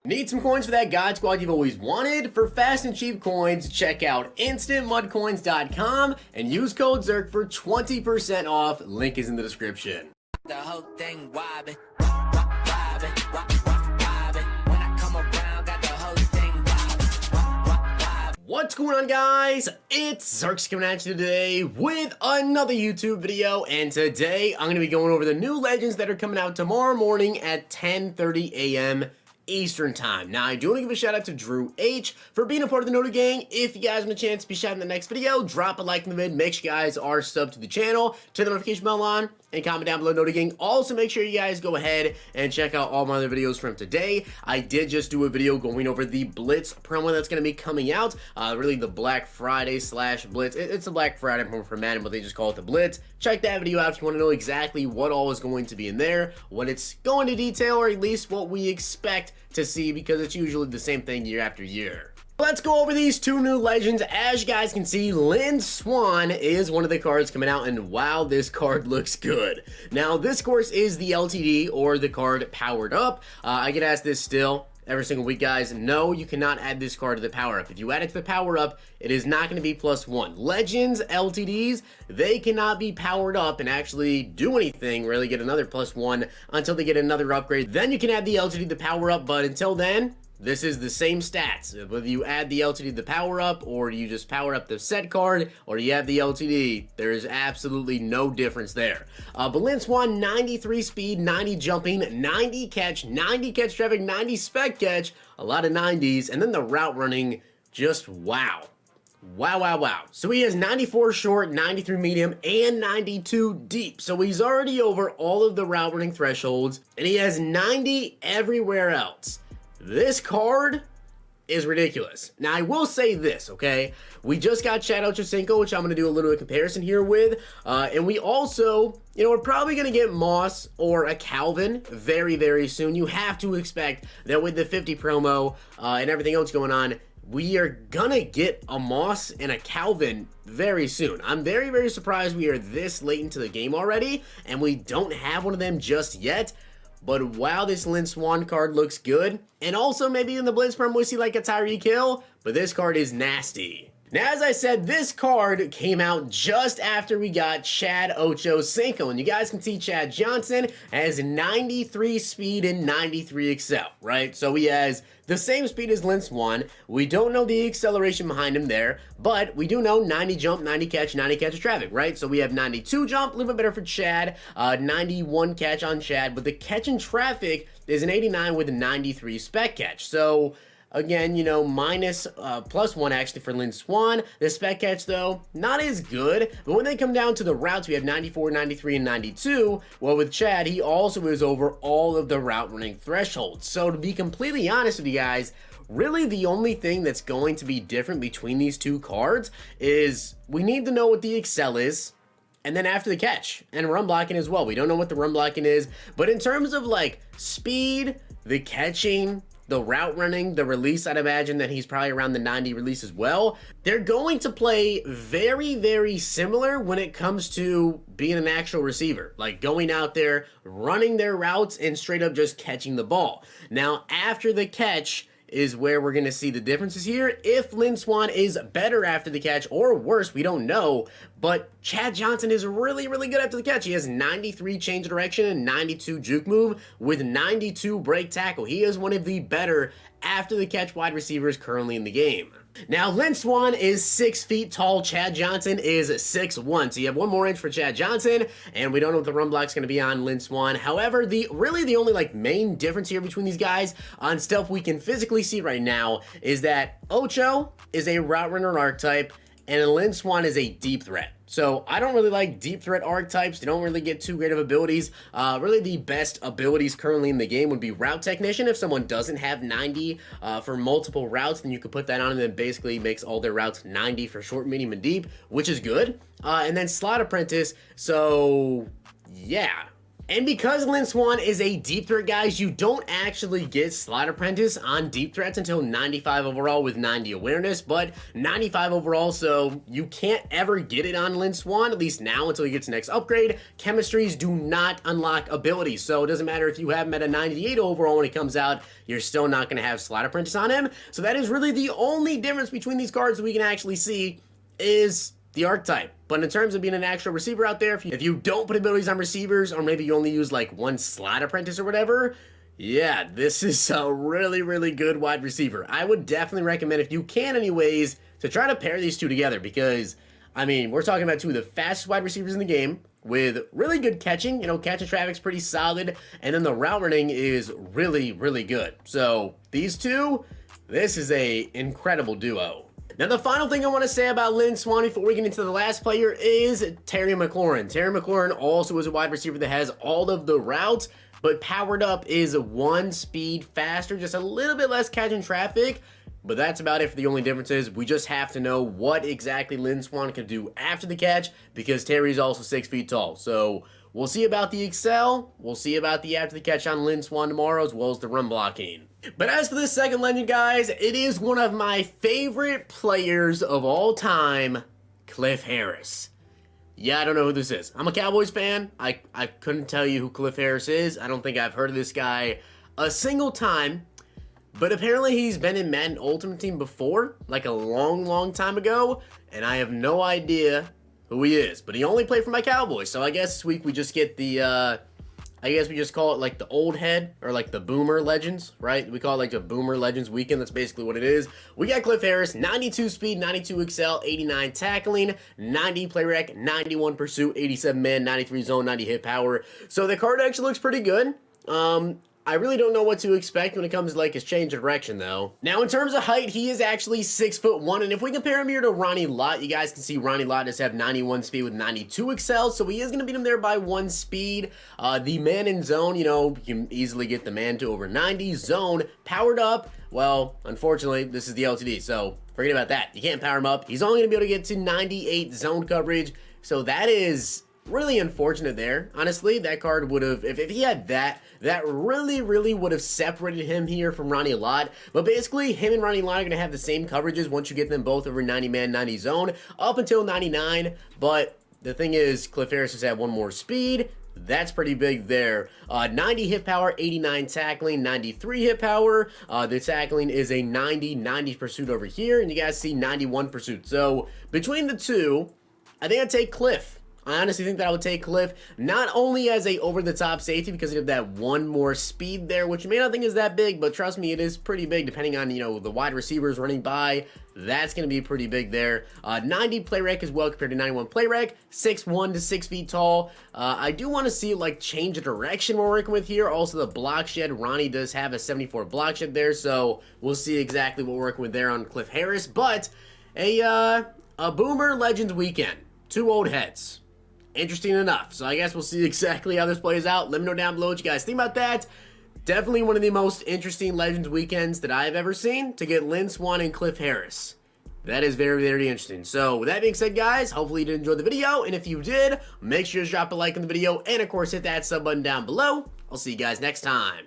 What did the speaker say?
Need some coins for that God Squad you've always wanted? For fast and cheap coins, check out instantmudcoins.com and use code ZERK for 20% off. Link is in the description. The whole thing wobbin', wobbin'. When I come around, got the whole thing wobbin'. What's going on, guys? It's Zirksee coming at you today with another YouTube video, and today I'm going to be going over the new legends that are coming out tomorrow morning at 10:30 a.m. Eastern time. Now, I do want to give a shout out to Drew H for being a part of the Noda Gang. If you guys want a chance to be shouted in the next video, drop a like in the vid. Make sure you guys are subbed to the channel, turn the notification bell on, and comment down below Noda Gang. Also, make sure you guys go ahead and check out all my other videos from today. I did just do a video going over the Blitz promo that's going to be coming out. Really the Black Friday / Blitz. It's a Black Friday promo for Madden, but they just call it the Blitz. Check that video out if you want to know exactly what all is going to be in there, what it's going to detail, or at least what we expect to see, because it's usually the same thing year after year. Let's go over these two new legends. As you guys can see, Lynn Swan is one of the cards coming out, and wow, this card looks good. Now, this, of course, is the LTD, or the card powered up. I get asked this still every single week, guys. No, you cannot add this card to the power up. If you add it to the power up, it is not going to be +1. Legends, LTDs, they cannot be powered up and actually do anything, really get another +1 until they get another upgrade. Then you can add the LTD to the power up, but until then, this is the same stats. Whether you add the LTD to the power up, or you just power up the set card, or you have the LTD, there is absolutely no difference there. But Lynn Swan, 93 speed, 90 jumping, 90 catch traffic, 90 spec catch, a lot of 90s, and then the route running, just wow. Wow. So he has 94 short, 93 medium, and 92 deep. So he's already over all of the route running thresholds, and he has 90 everywhere else. This card is ridiculous. Now, I will say this, okay? We just got Chad Ochocinco, which I'm going to do a little bit of comparison here with. And we also, we're probably going to get Moss or a Calvin very, very soon. You have to expect that with the 50 promo and everything else going on, we are going to get a Moss and a Calvin very soon. I'm very, very surprised we are this late into the game already, and we don't have one of them just yet. But wow, this Lynn Swan card looks good. And also maybe in the Blitz promo we see like a Tyreek Hill, but this card is nasty. Now, as I said, this card came out just after we got Chad Ochocinco, and you guys can see Chad Johnson has 93 speed and 93 excel, right? So he has the same speed as Lynn Swan. We don't know the acceleration behind him there, but we do know 90 jump, 90 catch traffic, right? So we have 92 jump, a little bit better for Chad, 91 catch on Chad, but the catch and traffic is an 89 with a 93 spec catch. So again, minus +1 actually for Lynn Swan. The spec catch, though, not as good. But when they come down to the routes, we have 94, 93, and 92. Well, with Chad, he also is over all of the route running thresholds. So to be completely honest with you guys, really the only thing that's going to be different between these two cards is we need to know what the excel is. And then after the catch and run blocking as well. We don't know what the run blocking is. But in terms of like speed, the catching, the route running, the release, I'd imagine that he's probably around the 90 release as well. They're going to play very, very similar when it comes to being an actual receiver. Like going out there, running their routes, and straight up just catching the ball. Now, after the catch is where we're going to see the differences here. If Lynn Swan is better after the catch or worse, we don't know. But Chad Johnson is really, really good after the catch. He has 93 change of direction and 92 juke move with 92 break tackle. He is one of the better after the catch wide receivers currently in the game. Now, Lynn Swan is 6 feet tall. Chad Johnson is 6'1". So you have 1 more inch for Chad Johnson, and we don't know what the run block's going to be on Lynn Swan. However, really the only main difference here between these guys on stuff we can physically see right now is that Ocho is a route runner archetype, and Lynn Swan is a deep threat. So I don't really like deep threat archetypes. They don't really get too great of abilities. Really the best abilities currently in the game would be Route Technician. If someone doesn't have 90 for multiple routes, then you could put that on and then basically makes all their routes 90 for short, medium, and deep, which is good. And then Slot Apprentice. So yeah, And because Lynn Swan is a deep threat, guys, you don't actually get Slot Apprentice on deep threats until 95 overall with 90 awareness, but 95 overall, so you can't ever get it on Lynn Swan, at least now until he gets the next upgrade. Chemistries do not unlock abilities, so it doesn't matter if you have him at a 98 overall when he comes out, you're still not going to have Slot Apprentice on him. So that is really the only difference between these cards that we can actually see is the archetype. But in terms of being an actual receiver out there, if you don't put abilities on receivers, or maybe you only use like one Slot Apprentice or whatever, yeah, this is a really, really good wide receiver. I would definitely recommend, if you can anyways, to try to pair these two together, because, I mean, we're talking about two of the fastest wide receivers in the game with really good catching. You know, catch and traffic's pretty solid, and then the route running is really, really good. So these two, this is a incredible duo. Now, the final thing I want to say about Lynn Swan before we get into the last player is Terry McLaurin. Terry McLaurin also is a wide receiver that has all of the routes, but powered up is 1 speed faster, just a little bit less catch and traffic. But that's about it for the only difference is we just have to know what exactly Lynn Swan can do after the catch, because Terry's also 6 feet tall. So we'll see about the excel, we'll see about the after the catch on Lynn Swan tomorrow, as well as the run blocking. But as for this second legend, guys, it is one of my favorite players of all time, Cliff Harris. Yeah, I don't know who this is. I'm a Cowboys fan. I couldn't tell you who Cliff Harris is. I don't think I've heard of this guy a single time. But apparently he's been in Madden Ultimate Team before, like a long, long time ago, and I have no idea who he is. But he only played for my Cowboys, so I guess this week we just get the, I guess we just call it like the old head, or like the Boomer Legends, right? We call it like the Boomer Legends weekend. That's basically what it is. We got Cliff Harris, 92 speed, 92 excel, 89 tackling, 90 play rec, 91 pursuit, 87 man, 93 zone, 90 hit power. So the card actually looks pretty good. I really don't know what to expect when it comes to like his change of direction though. Now in terms of height, he is actually 6'1", and if we compare him here to Ronnie Lott, you guys can see Ronnie Lott does have 91 speed with 92 excel, so he is going to beat him there by 1 speed. The man in zone, you know, you can easily get the man to over 90. Zone, powered up, well, unfortunately, this is the LTD, so forget about that. You can't power him up. He's only going to be able to get to 98 zone coverage, so that is really unfortunate there. Honestly, that card would have, if he had that really, really would have separated him here from Ronnie Lott. But basically, him and Ronnie Lott are going to have the same coverages once you get them both over 90 man, 90 zone, up until 99. But the thing is, Cliff Harris has had 1 more speed. That's pretty big there. 90 hit power, 89 tackling, 93 hit power. The tackling is a 90 pursuit over here, and you guys see 91 pursuit. So between the two, I think I'd take Cliff. I honestly think that I would take Cliff, not only as a over-the-top safety because of that 1 more speed there, which you may not think is that big, but trust me, it is pretty big depending on, you know, the wide receivers running by. That's going to be pretty big there. 90 play rec as well compared to 91 play rec. 6'1" to 6 feet tall. I do want to see, like, change of direction we're working with here. Also, the block shed. Ronnie does have a 74 block shed there, so we'll see exactly what we're working with there on Cliff Harris. But a Boomer Legends weekend. 2 old heads. Interesting enough. So I guess we'll see exactly how this plays out. Let me know down below what you guys think about that. Definitely one of the most interesting Legends weekends that I've ever seen to get Lynn Swan and Cliff Harris. That is very, very interesting. So with that being said, guys, hopefully you did enjoy the video. And if you did, make sure to drop a like on the video. And of course, hit that sub button down below. I'll see you guys next time.